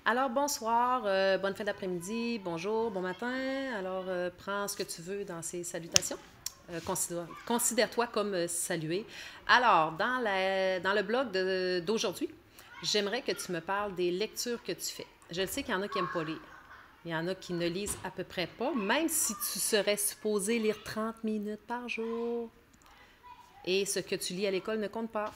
Alors, bonsoir, bonne fin d'après-midi, bonjour, bon matin. Alors, prends ce que tu veux dans ces salutations. Considère-toi comme salué. Alors, dans le blog d'aujourd'hui, j'aimerais que tu me parles des lectures que tu fais. Je le sais qu'il y en a qui n'aiment pas lire. Il y en a qui ne lisent à peu près pas, même si tu serais supposé lire 30 minutes par jour. Et ce que tu lis à l'école ne compte pas.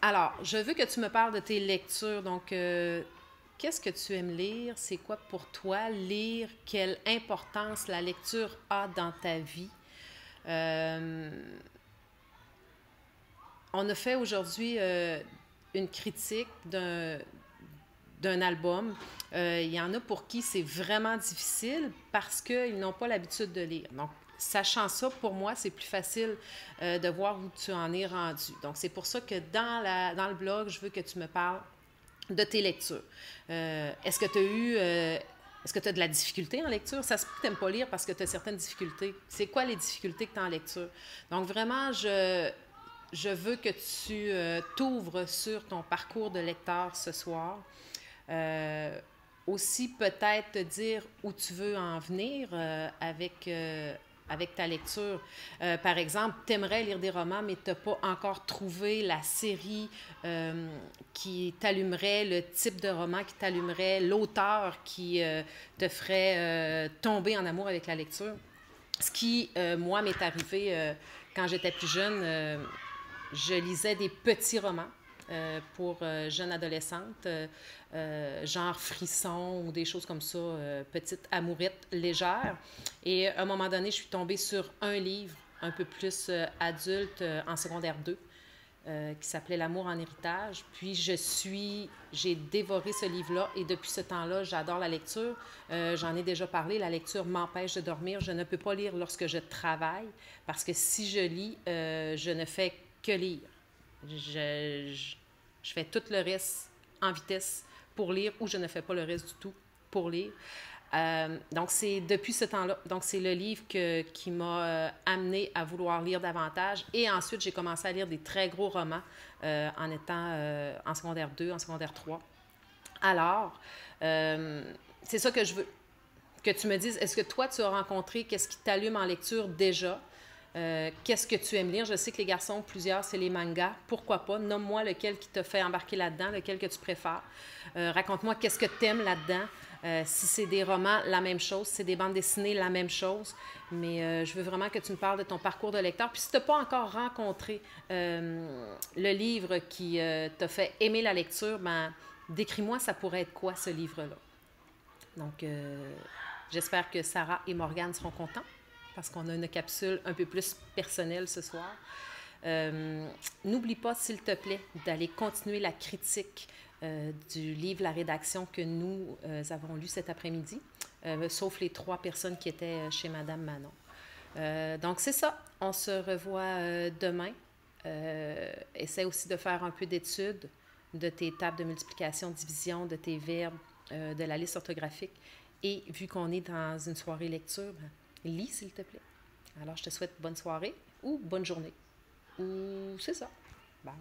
Alors, je veux que tu me parles de tes lectures. Donc, qu'est-ce que tu aimes lire? C'est quoi pour toi lire? Quelle importance la lecture a dans ta vie? Euh, on a fait aujourd'hui une critique d'un album. Il y en a pour qui c'est vraiment difficile parce qu'ils n'ont pas l'habitude de lire. Donc, sachant ça, pour moi, c'est plus facile de voir où tu en es rendu. Donc, c'est pour ça que dans le blog, je veux que tu me parles de tes lectures. Est-ce que tu as eu... est-ce que tu as de la difficulté en lecture? Ça se peut que tu n'aimes pas lire parce que tu as certaines difficultés. C'est quoi les difficultés que tu as en lecture? Donc, vraiment, je veux que tu t'ouvres sur ton parcours de lecteur ce soir. Aussi, peut-être te dire où tu veux en venir avec ta lecture. Par exemple, tu aimerais lire des romans, mais tu n'as pas encore trouvé la série qui t'allumerait, le type de roman qui t'allumerait, l'auteur qui te ferait tomber en amour avec la lecture. Ce qui, moi, m'est arrivé quand j'étais plus jeune. Je lisais des petits romans pour jeunes adolescentes, genre Frisson ou des choses comme ça, petite amourette légère. Et à un moment donné, je suis tombée sur un livre un peu plus adulte en secondaire 2 qui s'appelait L'amour en héritage. Puis j'ai dévoré ce livre-là et depuis ce temps-là, j'adore la lecture. J'en ai déjà parlé, la lecture m'empêche de dormir. Je ne peux pas lire lorsque je travaille parce que si je lis, je ne fais que lire. Je fais tout le reste en vitesse pour lire ou je ne fais pas le reste du tout pour lire. Donc, c'est depuis ce temps-là. Donc, c'est le livre qui m'a amené à vouloir lire davantage. Et ensuite, j'ai commencé à lire des très gros romans en étant en secondaire 2, en secondaire 3. Alors, c'est ça que je veux. Que tu me dises, est-ce que toi, tu as rencontré qu'est-ce qui t'allume en lecture déjà? Qu'est-ce que tu aimes lire? Je sais que les garçons, plusieurs, c'est les mangas. Pourquoi pas? Nomme-moi lequel qui te fait embarquer là-dedans, lequel que tu préfères. Raconte-moi qu'est-ce que tu aimes là-dedans. Si c'est des romans, la même chose. Si c'est des bandes dessinées, la même chose. Mais je veux vraiment que tu me parles de ton parcours de lecteur. Puis si tu n'as pas encore rencontré le livre qui t'a fait aimer la lecture, ben, décris-moi, ça pourrait être quoi ce livre-là? Donc, j'espère que Sarah et Morgane seront contents parce qu'on a une capsule un peu plus personnelle ce soir. N'oublie pas, s'il te plaît, d'aller continuer la critique du livre La Rédaction que nous avons lu cet après-midi, sauf les 3 personnes qui étaient chez Madame Manon. Donc, c'est ça. On se revoit demain. Essaie aussi de faire un peu d'études de tes tables de multiplication, division, de tes verbes, de la liste orthographique. Et vu qu'on est dans une soirée lecture, ben, lis, s'il te plaît. Alors, je te souhaite bonne soirée ou bonne journée. Ou c'est ça. Bye.